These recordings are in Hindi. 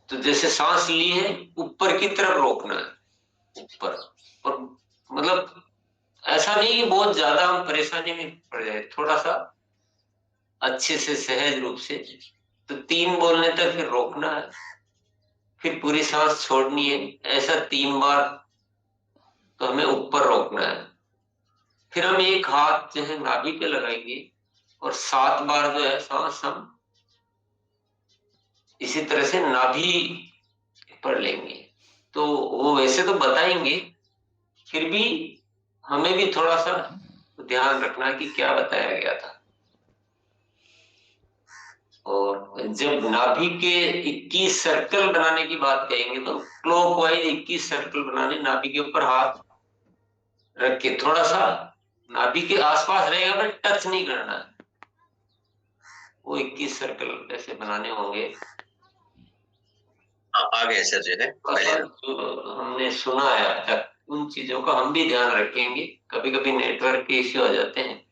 तो जैसे सांस ली है, ऊपर की तरफ रोकना है, ऊपर। और मतलब ऐसा नहीं कि बहुत ज्यादा हम परेशानी में पड़ जाए, थोड़ा सा अच्छे से सहज रूप से। तो 3 बोलने तक फिर रोकना है, फिर पूरी सांस छोड़नी है, ऐसा 3 बार। तो हमें ऊपर रोकना है। फिर हम एक हाथ जो है नाभि पे लगाएंगे, और 7 बार जो है सांस हम इसी तरह से नाभि पर लेंगे। तो वो वैसे तो बताएंगे, फिर भी हमें भी थोड़ा सा ध्यान रखना कि क्या बताया गया था। और जब नाभि के 21 सर्कल बनाने की बात कहेंगे, तो क्लॉकवाइज 21 सर्कल बनाने, नाभि के ऊपर हाथ रख के थोड़ा सा नाभि के आसपास रहेगा, पर टच नहीं करना है। वो 21 सर्कल ऐसे बनाने होंगे। आगे सर जो है जो हमने सुना है अब तक, उन चीजों का हम भी ध्यान रखेंगे। कभी कभी नेटवर्क के इश्यू आ जाते हैं,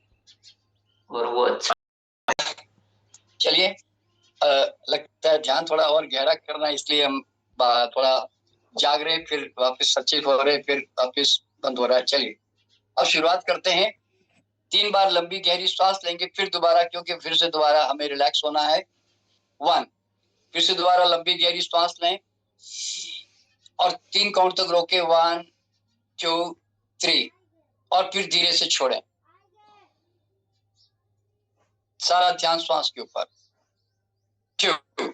और वो अच्छा। चलिए, लगता है ध्यान थोड़ा और गहरा करना, इसलिए हम थोड़ा जाग रहे, फिर वापस सचेत हो रहे, फिर वापस बंद हो रहा है। चलिए अब शुरुआत करते हैं। 3 बार लंबी गहरी सांस लेंगे, फिर दोबारा, क्योंकि फिर से दोबारा हमें रिलैक्स होना है। 1, फिर से दोबारा लंबी गहरी सांस लें और 3 काउंट तक रोके। 1 2 3, और फिर धीरे से छोड़ें। सारा ध्यान श्वास के ऊपर। 2,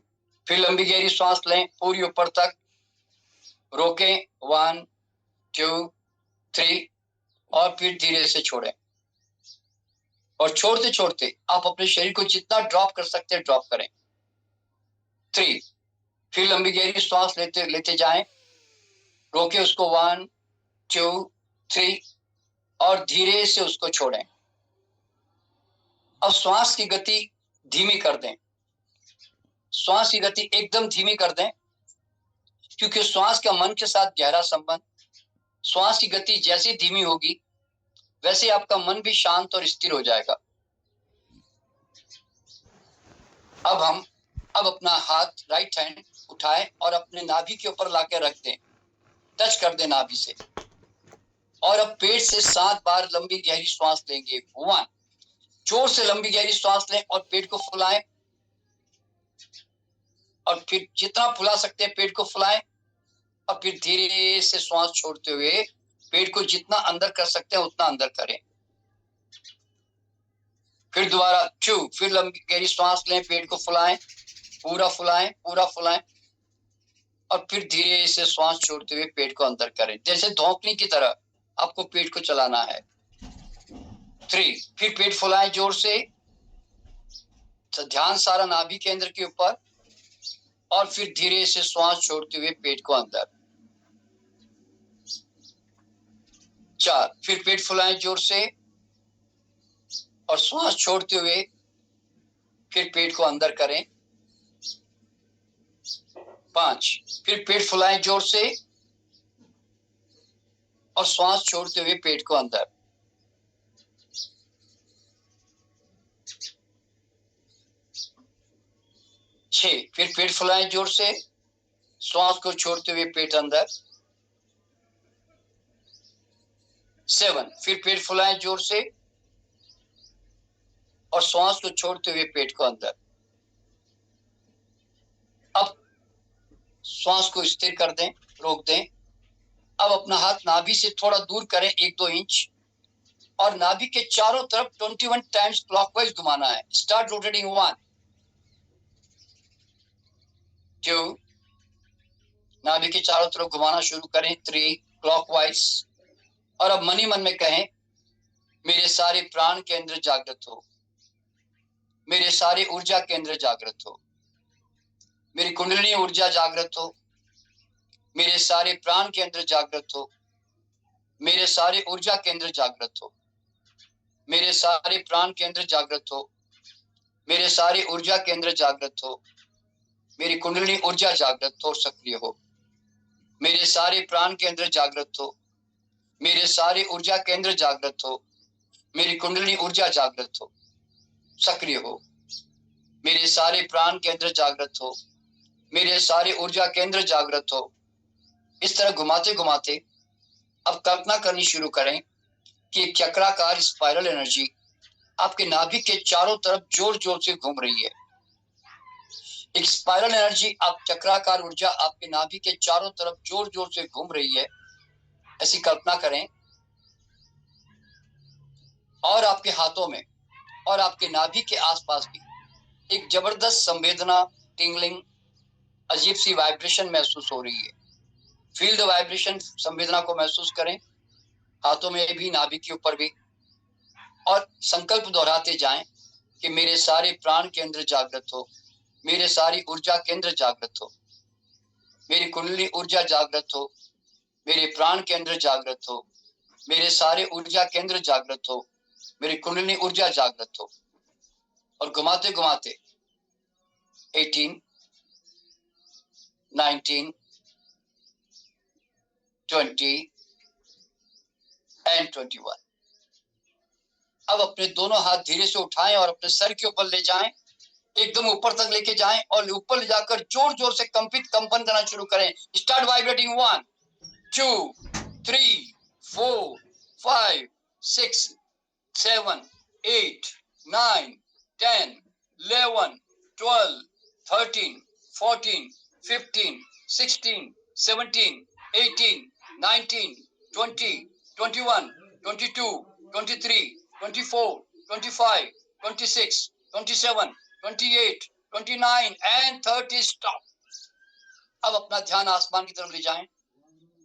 फिर लंबी गहरी सांस लें पूरी ऊपर तक, रोकें। 1 2 3, और फिर धीरे से छोड़ें। और छोड़ते छोड़ते आप अपने शरीर को जितना ड्रॉप कर सकते हैं ड्रॉप करें। 3, फिर लंबी गहरी सांस लेते लेते जाएं, रोके उसको। 1 2 3, और धीरे से उसको छोड़ें। अब श्वास की गति धीमी कर दें। श्वास की गति एकदम धीमी कर दें, क्योंकि श्वास का मन के साथ गहरा संबंध। श्वास की गति जैसी धीमी होगी, वैसे आपका मन भी शांत और स्थिर हो जाएगा। अब अपना हाथ, राइट हैंड उठाएं और अपने नाभि के ऊपर लाकर रख दें। टच कर दें नाभि से। और अब पेट से 7 बार लंबी गहरी सांस लेंगे। 1, जोर से लंबी गहरी सांस लें और पेट को फुलाएं, और फिर जितना फुला सकते हैं पेट को फुलाएं, और फिर धीरे से श्वास छोड़ते हुए पेट को जितना अंदर कर सकते हैं उतना अंदर करें। फिर दोबारा 2, फिर लंबी गहरी सांस लें, पेट को फुलाएं, पूरा फुलाएं, पूरा फुलाएं, और फिर धीरे से श्वास छोड़ते हुए पेट को अंदर करें, जैसे धौंकने की तरह आपको पेट को चलाना है। 3, फिर पेट फुलाएं जोर से, तो ध्यान सारा नाभि केंद्र के ऊपर, और फिर धीरे से श्वास छोड़ते हुए पेट को अंदर। 4, फिर पेट फुलाएं जोर से और श्वास छोड़ते हुए फिर पेट को अंदर करें। 5, फिर पेट फुलाएं जोर से और श्वास छोड़ते हुए पेट को अंदर। 6, फिर पेट फुलाएं जोर से, श्वास को छोड़ते हुए पेट अंदर। 7, फिर पेट फुलाएं जोर से और श्वास को छोड़ते हुए पेट को अंदर। अब श्वास को स्थिर कर दें, रोक दें। अब अपना हाथ नाभि से थोड़ा दूर करें, 1-2 इंच, और नाभि के चारों तरफ 21 टाइम्स क्लॉकवाइज घुमाना है। Start rotating. 1 2, नाभि के चारों तरफ घुमाना शुरू करें। 3 क्लॉकवाइज। और अब मन ही मन में कहें, मेरे सारे प्राण केंद्र जागृत हो, मेरे सारे ऊर्जा केंद्र जागृत हो, मेरी कुंडलिनी ऊर्जा जागृत हो, मेरे सारे प्राण केंद्र जागृत हो, मेरे सारे ऊर्जा केंद्र जागृत हो, मेरे सारे प्राण केंद्र जागृत हो, मेरे सारे ऊर्जा केंद्र जागृत हो, मेरी कुंडलिनी ऊर्जा जागृत हो, सक्रिय हो, मेरे सारे प्राण केंद्र जागृत हो, मेरे सारे ऊर्जा केंद्र जागृत हो, मेरी कुंडलिनी ऊर्जा जागृत हो, सक्रिय हो, मेरे सारे प्राण केंद्र जागृत हो, मेरे सारे ऊर्जा केंद्र जागृत हो। इस तरह घुमाते घुमाते अब कल्पना करनी शुरू करें कि एक चक्राकार स्पाइरल एनर्जी आपके नाभिक के चारों तरफ जोर जोर से घूम रही है। एक स्पाइरल एनर्जी, आप चक्राकार ऊर्जा आपके नाभि के चारों तरफ जोर जोर से घूम रही है, ऐसी कल्पना करें। और आपके हाथों में और आपके नाभि के आसपास भी एक जबरदस्त संवेदना, टिंगलिंग, अजीब सी वाइब्रेशन महसूस हो रही है। फील द वाइब्रेशन, संवेदना को महसूस करें, हाथों में भी, नाभि के ऊपर भी, और संकल्प दोहराते जाएं कि मेरे सारे प्राण केंद्र जागृत हो, मेरे सारी ऊर्जा केंद्र जागृत हो, मेरी कुंडली ऊर्जा जागृत हो, मेरे प्राण केंद्र जागृत हो, मेरे सारे ऊर्जा केंद्र जागृत हो, मेरी कुंडली ऊर्जा जागृत हो। और घुमाते घुमाते 18, 19, 20 एंड 21। अब अपने दोनों हाथ धीरे से उठाएं और अपने सर के ऊपर ले जाएं, एकदम ऊपर तक लेके जाएं और ऊपर ले जाकर जोर जोर से कंपन करना शुरू करें। Start vibrating. 1, 2, 3, 4, 5, 6, 7, 8, 9, 10, 11, 12, 13, 14, 15, 16, 17, 18, 19, 20, 21, 22, 23, 24, 25, 26, 27, 28, 29 एंड 30। स्टॉप। अब अपना ध्यान आसमान की तरफ ले जाएं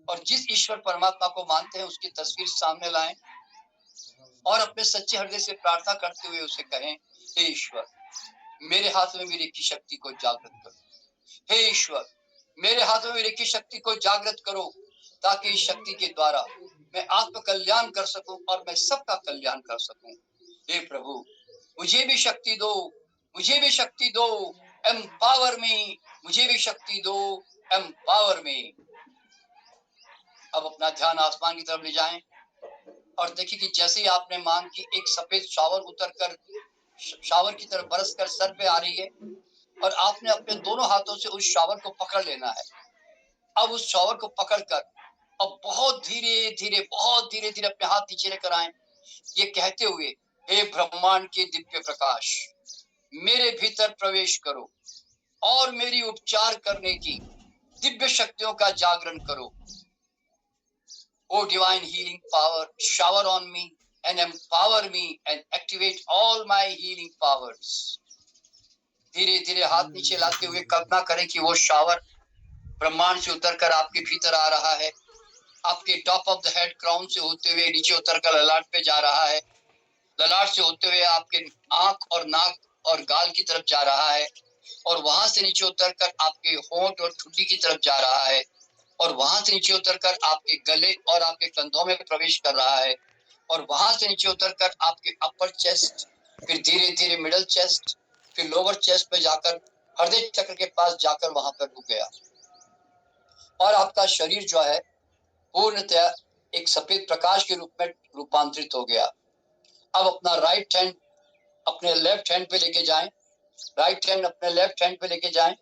और जिस ईश्वर परमात्मा को मानते हैं उसकी तस्वीर सामने लाएं और अपने सच्चे हृदय से प्रार्थना करते हुए उसे कहें, हे ईश्वर, मेरे हाथ में मेरी की शक्ति को जागृत करो। हे ईश्वर, मेरे हाथों में रेखी शक्ति को जागृत करो ताकि इस शक्ति के द्वारा मैं आत्म कल्याण कर सकूं और मैं सबका कल्याण कर सकूं। हे प्रभु, मुझे भी शक्ति दो, मुझे भी शक्ति दो, एम्पावर मी, मुझे भी शक्ति दो, एम्पावर मी। अब अपना ध्यान आसमान की तरफ ले जाएं और देखिए कि जैसे ही आपने मांग की, एक सफेद शावर उतरकर शावर की तरफ बरसकर सर पे आ रही है और आपने अपने दोनों हाथों से उस शावर को पकड़ लेना है। अब उस शावर को पकड़कर अब बहुत धीरे धीरे अपने हाथ नीचे लेकर आए, ये कहते हुए, हे ब्रह्मांड के दिव्य प्रकाश, मेरे भीतर प्रवेश करो और मेरी उपचार करने की दिव्य शक्तियों का जागरण करो। O divine healing power, shower on me and empower me and activate all my healing powers। धीरे धीरे हाथ नीचे लाते हुए कल्पना करें कि वो शावर ब्रह्मांड से उतरकर आपके भीतर आ रहा है, आपके top of the head crown से होते हुए नीचे उतरकर ललाट पे जा रहा है, ललाट से होते हुए आपके आंख और नाक और गाल की तरफ जा रहा है और वहां से नीचे उतरकर आपके होंठ और ठुड्डी की तरफ जा रहा है और वहां से नीचे उतरकर आपके गले और आपके कंधों में प्रवेश कर रहा है और वहां से नीचे उतरकर आपके अपर चेस्ट, फिर धीरे धीरे मिडल चेस्ट, फिर लोअर चेस्ट पे जाकर हृदय चक्र के पास जाकर वहां पर रुक गया और आपका शरीर जो है पूर्णतया एक सफेद प्रकाश के रूप में रूपांतरित हो गया। अब अपना राइट हैंड अपने लेफ्ट हैंड पे लेके जाएं, राइट हैंड अपने लेफ्ट हैंड पे लेके जाएं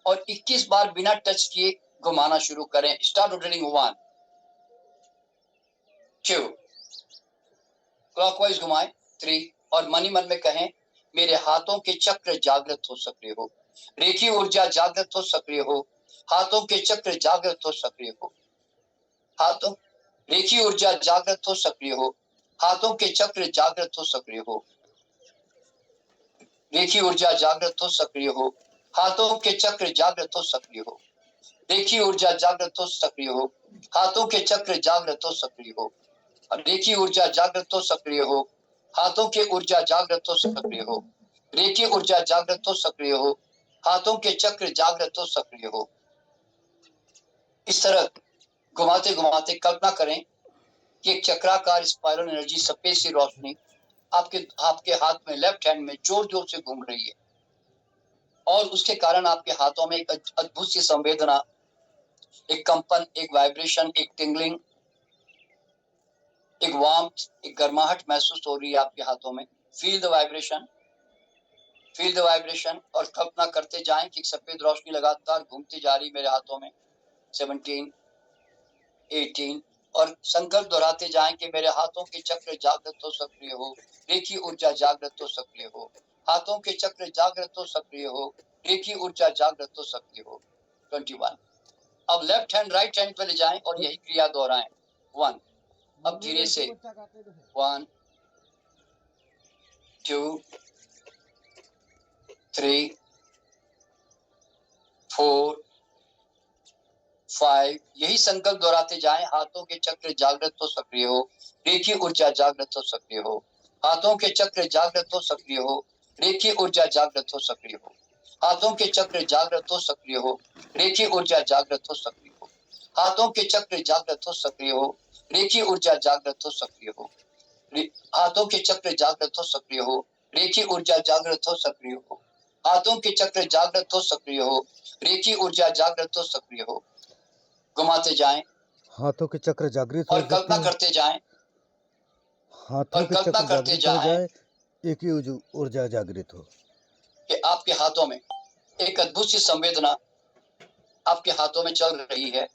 और 21 बार बिना टच किए घुमाना शुरू करें। Start rotating. 1, 2, क्लॉकवाइज घुमाएं, 3 और मन ही मन में कहें, मेरे हाथों के चक्र जागृत हो, सक्रिय हो, रेखी ऊर्जा जागृत हो, सक्रिय हो, हाथों के चक्र जागृत हो, सक्रिय हो, हाथों रेखी ऊर्जा जागृत हो, सक्रिय हो, हाथों के चक्र जागृत हो, सक्रिय हो, रेखी ऊर्जा जागृत हो, सक्रिय हो, हाथों के चक्र जागृत हो, सक्रिय हो, रेखी ऊर्जा जागृत हो, सक्रिय हो, हाथों के चक्र जागृत हो, सक्रिय हो, रेखी ऊर्जा जागृत हो, सक्रिय हो, हाथों के ऊर्जा जागृत हो, सक्रिय हो, रेखी ऊर्जा जागृत हो, सक्रिय हो, हाथों के चक्र जागृत हो, सक्रिय हो। इस तरह घुमाते घुमाते कल्पना करें कि एक चक्राकार स्पाइरल एनर्जी, सफेद सी रोशनी आपके हाथ में, लेफ्ट हैंड में जोर जोर से घूम रही है और उसके कारण आपके हाथों में एक अद्भुत सी संवेदना, एक कंपन, एक वाइब्रेशन, एक टिंगलिंग, एक वार्मथ, एक गर्माहट महसूस हो रही है आपके हाथों में। Feel the vibration. Feel the vibration और कल्पना करते जाएं कि एक सफेद रोशनी लगातार घूमती जा रही मेरे हाथों में। 17, 18 और संकल्प दोहराते जाएं कि मेरे हाथों के चक्र जागृत हो सक्रिय हो, रेखी ऊर्जा जागृत हो सक्रिय हो। हाथों के चक्र जागृत हो सक्रिय हो, रेखी ऊर्जा जागृत हो सक्रिय हो। 21। अब लेफ्ट हैंड राइट हैंड पे ले जाएं और यही क्रिया दोहराएं। 1। अब धीरे से 1 2 3 4 5। यही संकल्प दोहराते जाएं, हाथों के चक्र जागृत हो सक्रिय हो, रेखी ऊर्जा जागृत हो सक्रिय हो। हाथों के चक्र जागृत हो सक्रिय हो, रेखी ऊर्जा जागृत हो सक्रिय हो। हाथों के चक्र जागृत हो सक्रिय हो, रेखी ऊर्जा जागृत हो सक्रिय हो। हाथों के चक्र जागृत हो सक्रिय हो, रेखी ऊर्जा जागृत हो सक्रिय हो। हाथों के चक्र जागृत हो सक्रिय हो, रेखी ऊर्जा जागृत हो सक्रिय हो। हाथों के चक्र जागृत हो सक्रिय हो, रेखी ऊर्जा जागृत हो सक्रिय हो। घुमाते जाएं, हाथों के चक्र जागृत हो और कल्पना करते जाएं, हाथों और के कल्पना चक्र करते जागृत हो जाएं जाए, एक ही ऊर्जा जागृत हो कि आपके हाथों में एक अद्भुत सी संवेदना आपके हाथों में चल रही है।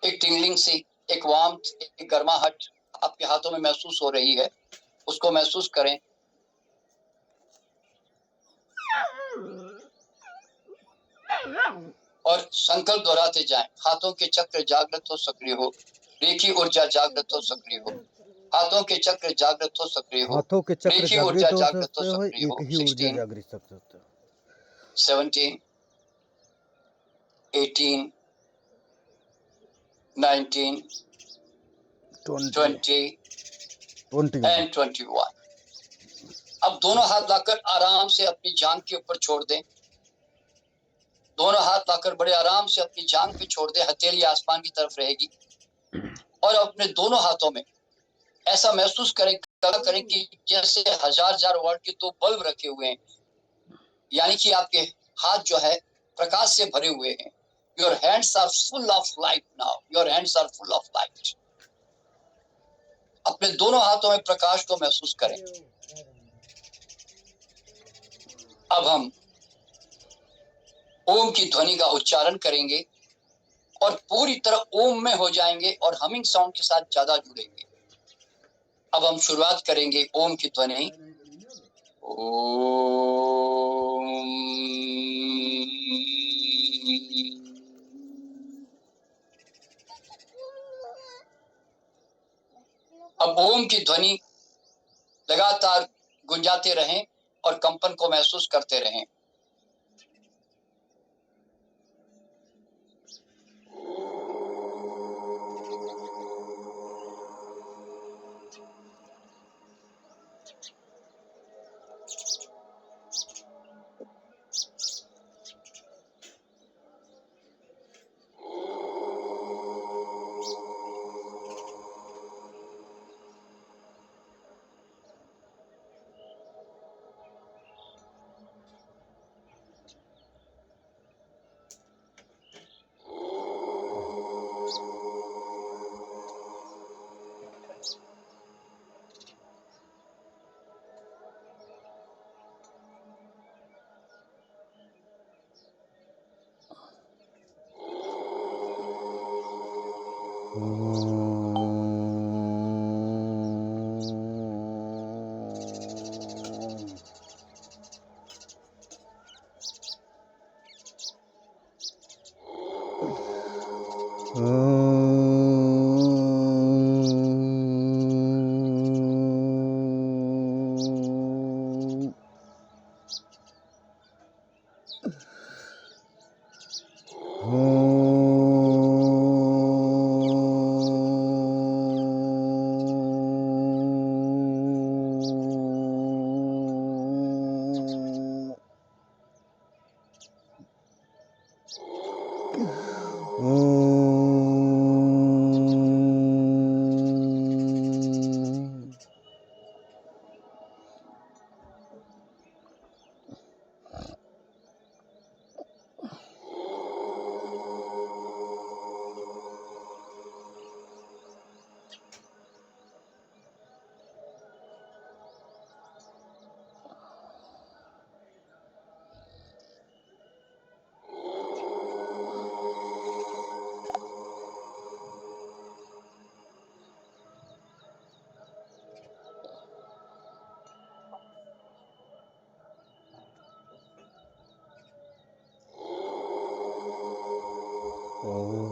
एक टिंगलिंग सी, एक वार्मथ, एक गर्माहट आपके हाथों में महसूस हो रही है। उसको महसूस करें। और संकल्प दोहराते जाएं, हाथों के चक्र जागृत हो सक्रिय हो, रेखी ऊर्जा जागृत हो सक्रिय हो। हाथों के चक्र जागृत हो सक्रिय हो, हाथों के चक्र रेखी ऊर्जा जागृत हो जागृत हो सकते हो, सक्रिय हो। एक ही ऊर्जा 16 जागृत सकते हो। 17 18 19 20 and 21। अब दोनों हाथ लाकर आराम से अपनी जांघ के ऊपर छोड़ दें। दोनों हाथ लाकर बड़े आराम से अपनी जांघ पे छोड़ दें। हथेली आसमान की तरफ रहेगी और अपने दोनों हाथों में ऐसा महसूस करें कि जैसे हजार वाट के 2 बल्ब रखे हुए हैं, यानी कि आपके हाथ जो है प्रकाश से भरे हुए हैं। Your hands are full of light now, your hands are full of light. अपने दोनों हाथों में प्रकाश को महसूस करें। अब हम ओम की ध्वनि का उच्चारण करेंगे और पूरी तरह ओम में हो जाएंगे और हमिंग साउंड के साथ ज्यादा जुड़ेंगे। अब हम शुरुआत करेंगे ओम की ध्वनि। अब ओम की ध्वनि लगातार गुंजाते रहें और कंपन को महसूस करते रहें। ओम।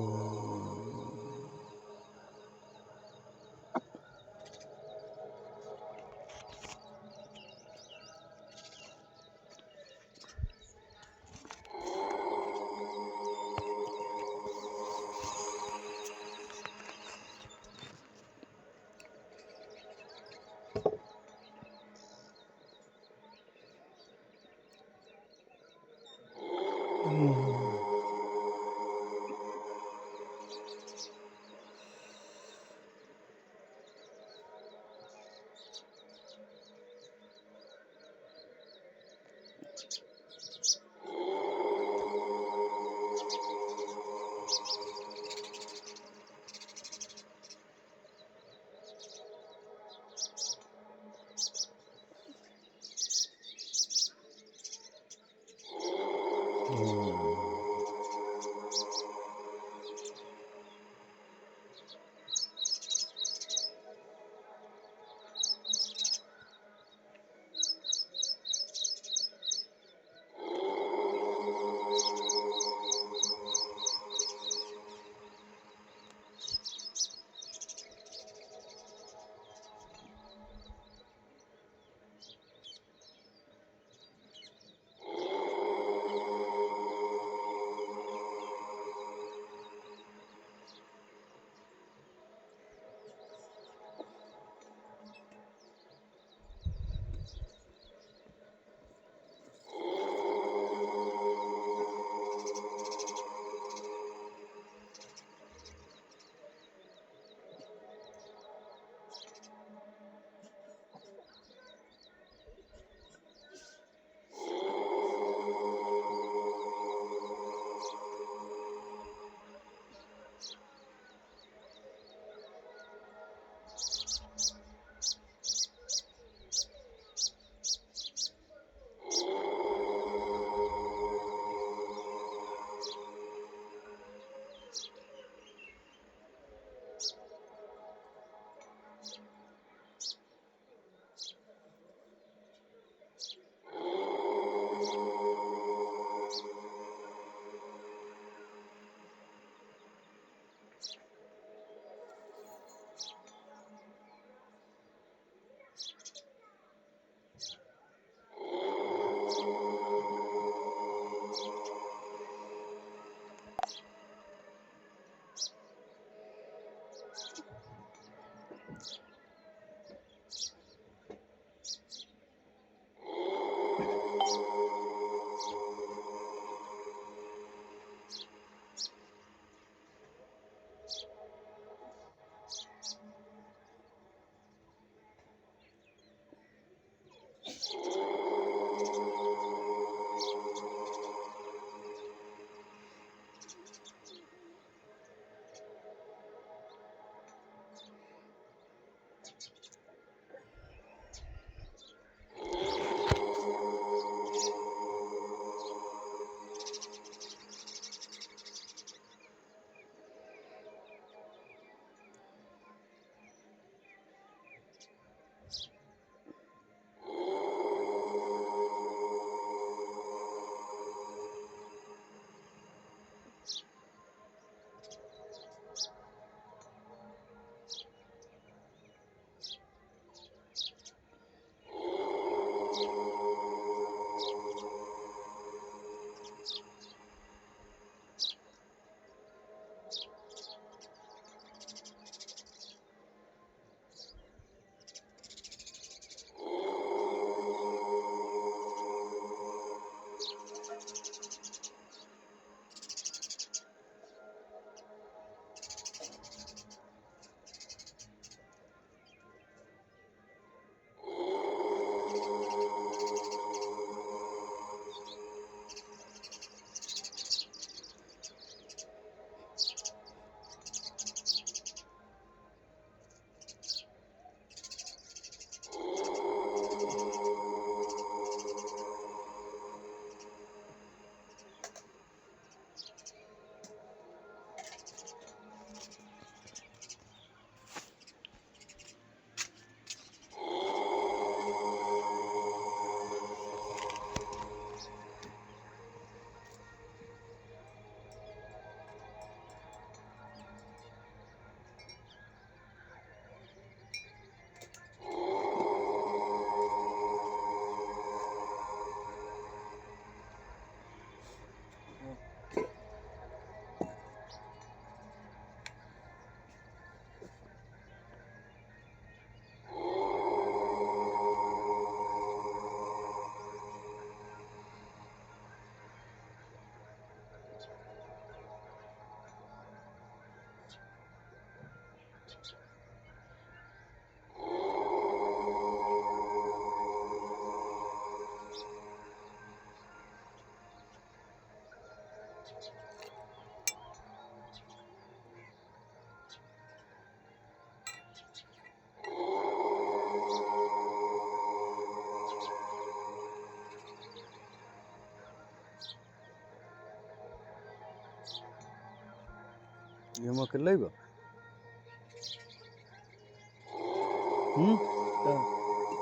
ये हम अकेले ही बा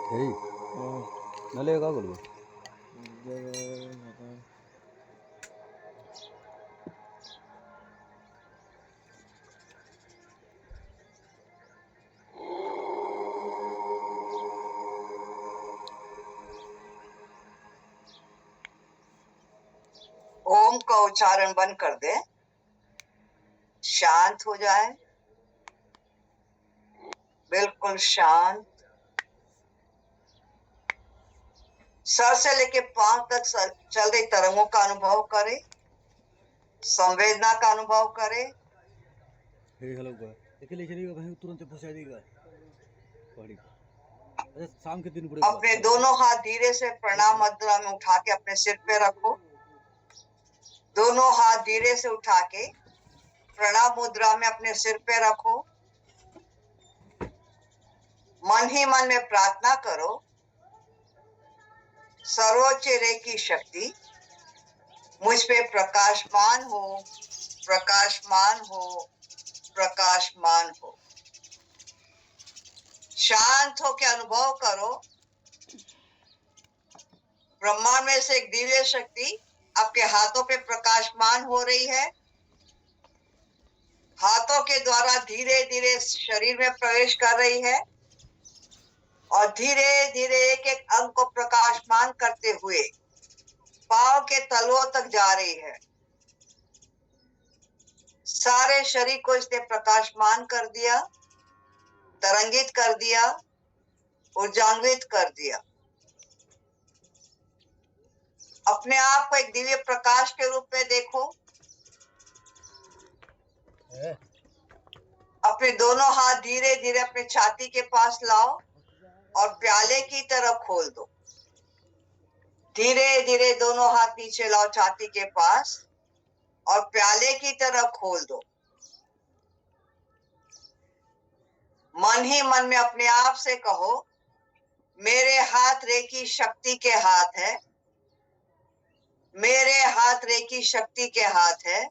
हे नले का बोलबो ओम का उच्चारण बंद कर दे, शांत हो जाए, बिल्कुल शांत। सर से लेके पांव तक चल रही तरंगों का अनुभव करे, संवेदना का अनुभव करे। हे हेलो का अकेले चलेगा भाई तुरंत फंसा देगा पहाड़ी अच्छा शाम के 3 बजे अपने दोनों हाथ धीरे से प्रणाम मुद्रा में उठा के अपने सिर पे रखो। दोनों हाथ धीरे से उठा के प्रणाम मुद्रा में अपने सिर पे रखो। मन ही मन में प्रार्थना करो, सर्वोच्च रेखी शक्ति मुझ पे प्रकाशमान हो, प्रकाशमान हो, प्रकाशमान हो। शांत होकर अनुभव करो, ब्रह्मांड में से एक दिव्य शक्ति आपके हाथों पे प्रकाशमान हो रही है। हाथों के द्वारा धीरे धीरे शरीर में प्रवेश कर रही है और धीरे धीरे एक एक अंग को प्रकाशमान करते हुए पांव के तलुओं तक जा रही है। सारे शरीर को इसने प्रकाशमान कर दिया, तरंगित कर दिया, ऊर्जान्वित कर दिया। अपने आप को एक दिव्य प्रकाश के रूप में देखो। अपने दोनों हाथ धीरे धीरे अपने छाती के पास लाओ और प्याले की तरफ खोल दो। धीरे धीरे दोनों हाथ नीचे लाओ छाती के पास और प्याले की तरफ खोल दो। मन ही मन में अपने आप से कहो, मेरे हाथ रेखी शक्ति के हाथ है, मेरे हाथ रेखी शक्ति के हाथ है,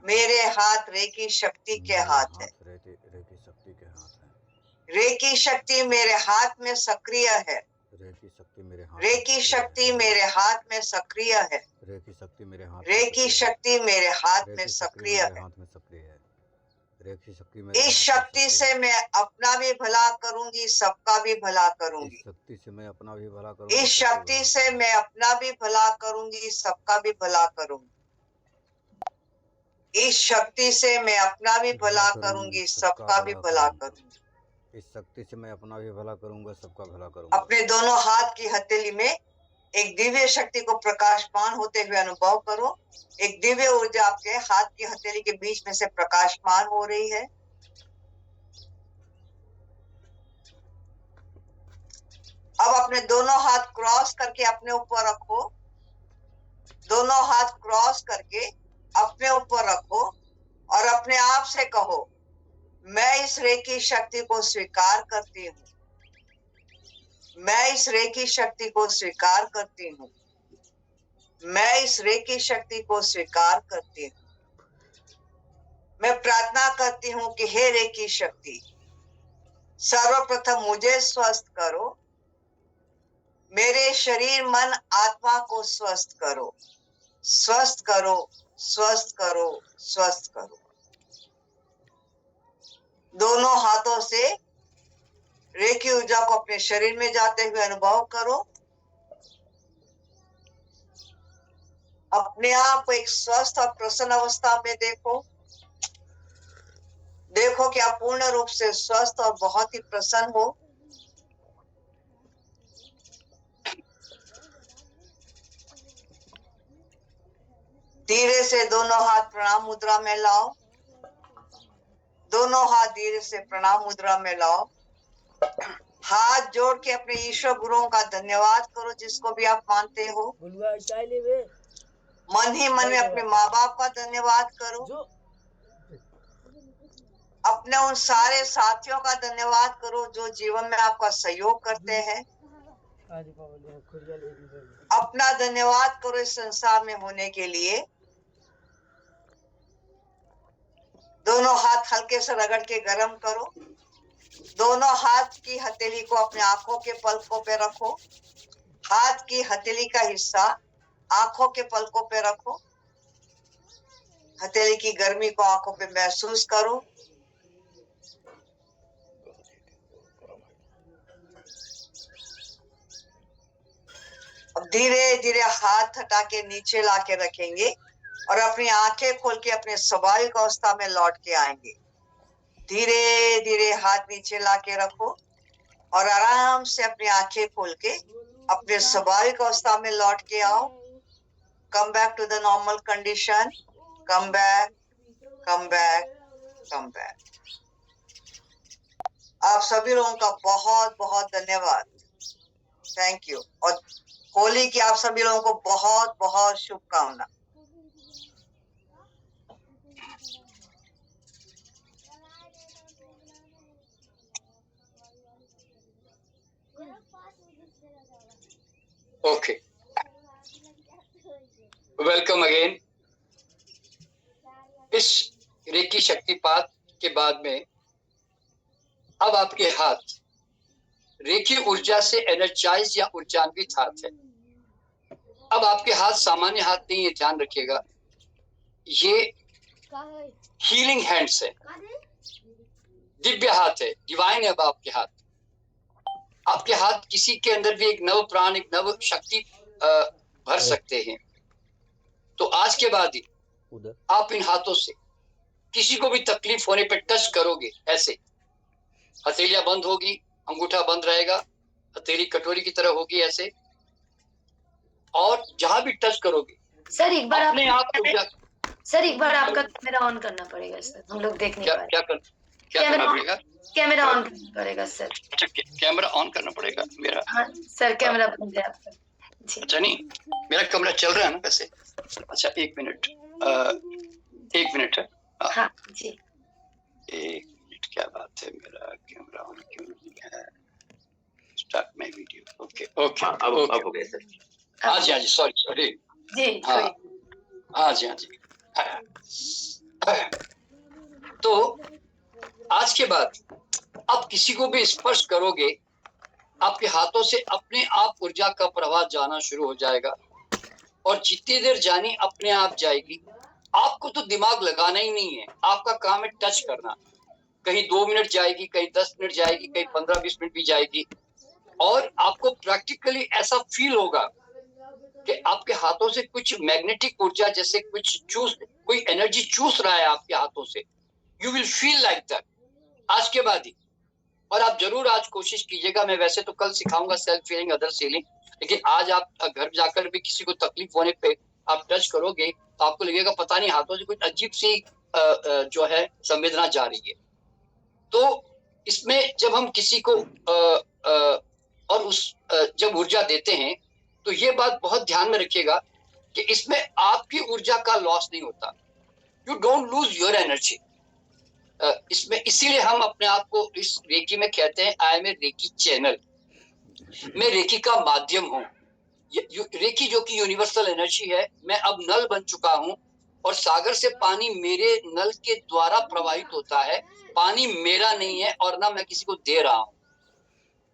मेरे हाथ रेखी शक्ति के हाथ है। रेखी शक्ति के हाथ है रेखी शक्ति मेरे हाथ में सक्रिय है, रेखी शक्ति मेरे हाथ रेखी शक्ति मेरे हाथ में सक्रिय है, रेखी शक्ति मेरे हाथ रेखी शक्ति मेरे हाथ में रेखी शक्ति सक्रिय मेरे है। हाथ में सक्रिय है रेखी शक्ति मेरे इस शक्ति से मैं अपना भी भला करूंगी, सबका भी भला करूंगी। इस शक्ति से मैं अपना भी भला करूंगी, इस शक्ति से मैं अपना भी भला करूंगी, सबका भी भला करूंगी। इस शक्ति से मैं अपना भी भला करूंगी, सबका भी भला करूंगी। इस शक्ति से मैं अपना भी भला करूंगा, सबका भला करूंगा। अपने दोनों हाथ की हथेली में एक दिव्य शक्ति को प्रकाशमान होते हुए अनुभव करो। एक दिव्य ऊर्जा आपके हाथ की हथेली के बीच में से प्रकाशमान हो रही है। अब अपने दोनों हाथ क्रॉस करके अपने ऊपर रखो। दोनों हाथ क्रॉस करके अपने ऊपर रखो और अपने आप से कहो, मैं इस रेखी शक्ति को स्वीकार करती हूँ, मैं इस रेखी शक्ति को स्वीकार करती हूँ, मैं इस रेखी शक्ति को स्वीकार करती हूँ। मैं प्रार्थना करती हूँ कि हे रेखी शक्ति, सर्वप्रथम मुझे स्वस्थ करो, मेरे शरीर मन आत्मा को स्वस्थ करो, स्वस्थ करो, स्वस्थ करो, स्वस्थ करो। दोनों हाथों से रेखी ऊर्जा को अपने शरीर में जाते हुए अनुभव करो। अपने आप को एक स्वस्थ और प्रसन्न अवस्था में देखो। देखो कि आप पूर्ण रूप से स्वस्थ और बहुत ही प्रसन्न हो। धीरे से दोनों हाथ प्रणाम मुद्रा में लाओ। दोनों हाथ धीरे से प्रणाम मुद्रा में लाओ। हाथ जोड़ के अपने ईश्वर गुरुओं का धन्यवाद करो, जिसको भी आप मानते हो। मन ही मन में अपने माँ बाप का धन्यवाद करो। अपने उन सारे साथियों का धन्यवाद करो जो जीवन में आपका सहयोग करते हैं। अपना धन्यवाद करो इस संसार में होने के लिए। दोनों हाथ हल्के से रगड़ के गर्म करो। दोनों हाथ की हथेली को अपने आंखों के पलकों पे रखो। हाथ की हथेली का हिस्सा आंखों के पलकों पे रखो। हथेली की गर्मी को आंखों पे महसूस करो। अब धीरे धीरे हाथ हटा के नीचे लाके रखेंगे और अपनी आंखें खोल के अपने स्वाभाविक अवस्था में लौट के आएंगे। धीरे धीरे हाथ नीचे लाके रखो और आराम से अपनी आंखें खोल के अपने स्वाभाविक अवस्था में लौट के आओ। Come back to the normal condition. Come back, come back, come back. आप सभी लोगों का बहुत बहुत धन्यवाद। Thank you. और होली की आप सभी लोगों को बहुत बहुत शुभकामना। Okay. Welcome again. इस रेकी शक्तिपात के बाद में अब आपके हाथ रेकी ऊर्जा से एनर्जाइज या ऊर्जान्वित हाथ है। अब आपके हाथ सामान्य हाथ नहीं है, ध्यान रखिएगा। ये हीलिंग हैंड्स है, दिव्य हाथ है, डिवाइन है। अब आपके हाथ किसी के अंदर भी एक नव प्राण, एक नव शक्ति भर सकते हैं। तो आज के बाद ही आप इन हाथों से किसी को भी तकलीफ होने पे टच करोगे, ऐसे हथेलियां बंद होगी, अंगूठा बंद रहेगा, हथेली कटोरी की तरह होगी ऐसे, और जहां भी टच करोगे सर एक बार अपने आप सर एक बार आपका कैमरा ऑन करना पड़ेगा सर, हम लोग देख नहीं पा रहे। क्या करना पड़ेगा? कैमरा ऑन करना पड़ेगा सर। अच्छा, कैमरा ऑन करना पड़ेगा मेरा? हाँ सर, कैमरा बंद है आपका जी। अच्छा, नहीं मेरा कैमरा चल रहा है ना वैसे। अच्छा, एक मिनट है। हाँ जी, एक मिनट, क्या बात है, मेरा कैमरा ऑन क्यों नहीं है? Start my video. Okay okay, अब हो गया सर। हाँ जी, सॉरी जी। हाँ जी। तो आज के बाद आप किसी को भी स्पर्श करोगे, आपके हाथों से अपने आप ऊर्जा का प्रवाह जाना शुरू हो जाएगा और जितनी देर जानी अपने आप जाएगी। आपको तो दिमाग लगाना ही नहीं है, आपका काम है टच करना। कहीं 2 मिनट जाएगी, कहीं 10 मिनट जाएगी, कहीं 15-20 मिनट भी जाएगी, और आपको प्रैक्टिकली ऐसा फील होगा कि आपके हाथों से कुछ मैग्नेटिक ऊर्जा जैसे कोई एनर्जी चूस रहा है आपके हाथों से। You will feel like that आज के बाद ही। और आप जरूर आज कोशिश कीजिएगा। मैं वैसे तो कल सिखाऊंगा सेल्फ फीलिंग, अदर फीलिंग, लेकिन आज आप घर जाकर भी किसी को तकलीफ होने पे आप टच करोगे तो आपको लगेगा पता नहीं हाथों से कुछ अजीब सी जो है संवेदना जा रही है। तो इसमें जब हम किसी को जब ऊर्जा देते हैं तो ये बात बहुत ध्यान में रखिएगा कि इसमें आपकी ऊर्जा का लॉस नहीं होता। You don't lose your energy इसमें। इसीलिए हम अपने आप को इस रेकी में कहते हैं I am a reiki channel. मैं रेकी का माध्यम हूँ। रेकी जो कि यूनिवर्सल एनर्जी है, मैं अब नल बन चुका हूँ और सागर से पानी मेरे नल के द्वारा प्रवाहित होता है। पानी मेरा नहीं है और ना मैं किसी को दे रहा हूँ।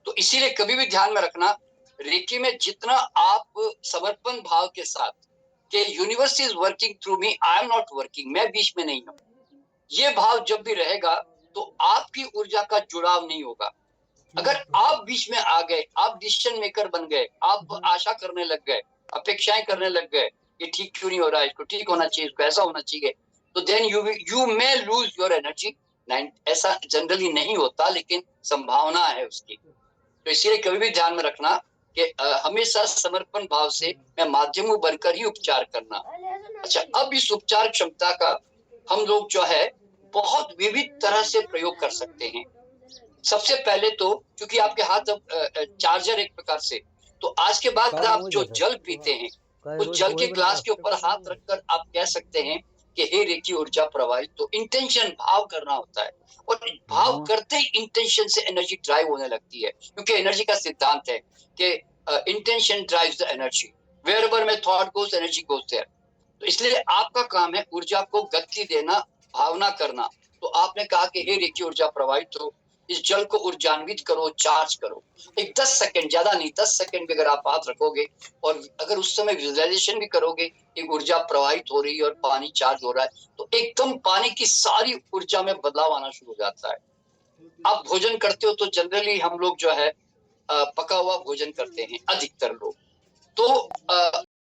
तो इसीलिए कभी भी ध्यान में रखना, रेकी में जितना आप समर्पण भाव के साथ कि universe is working through me, I am not working, मैं बीच में नहीं हूँ, ये भाव जब भी रहेगा तो आपकी ऊर्जा का जुड़ाव नहीं होगा। अगर आप बीच में आ गए, आप डिसीजन मेकर बन गए, आप आशा करने लग गए, अपेक्षाएं करने लग गए, ये ठीक क्यों नहीं हो रहा है, इसको ठीक होना चाहिए, इसको ऐसा होना चाहिए, तो then you may lose your energy. ऐसा जनरली नहीं होता, लेकिन संभावना है उसकी। तो इसीलिए कभी भी ध्यान में रखना कि हमेशा समर्पण भाव से मैं माध्यम बनकर ही उपचार करना। अच्छा, अब इस उपचार क्षमता का हम लोग जो है बहुत विविध तरह से प्रयोग कर सकते हैं। सबसे पहले तो क्योंकि आपके हाथ अब चार्जर एक प्रकार से, तो आज के बाद आप जो जल पीते हैं उस जल के ग्लास के ऊपर हाथ रखकर आप कह सकते हैं कि हे रेकी ऊर्जा प्रवाहित। तो इंटेंशन भाव करना होता है और भाव करते ही इंटेंशन से एनर्जी ड्राइव होने लगती है, क्योंकि एनर्जी का सिद्धांत है कि intention drives the energy, wherever my thought goes energy goes there. तो इसलिए आपका काम है ऊर्जा को गति देना, भावना करना तो आपने कहा कि हे रेखी ऊर्जा प्रवाहित हो, इस जल को ऊर्जान्वित करो, चार्ज करो। एक 10 सेकंड, ज्यादा नहीं, 10 सेकंड भी अगर आप हाथ रखोगे और अगर उस समय विजुअलाइजेशन भी करोगे, एक ऊर्जा प्रवाहित हो रही है और पानी चार्ज हो रहा है, तो एकदम पानी की सारी ऊर्जा में बदलाव आना शुरू हो जाता है। आप भोजन करते हो तो जनरली हम लोग जो है पका हुआ भोजन करते हैं, अधिकतर लोग। तो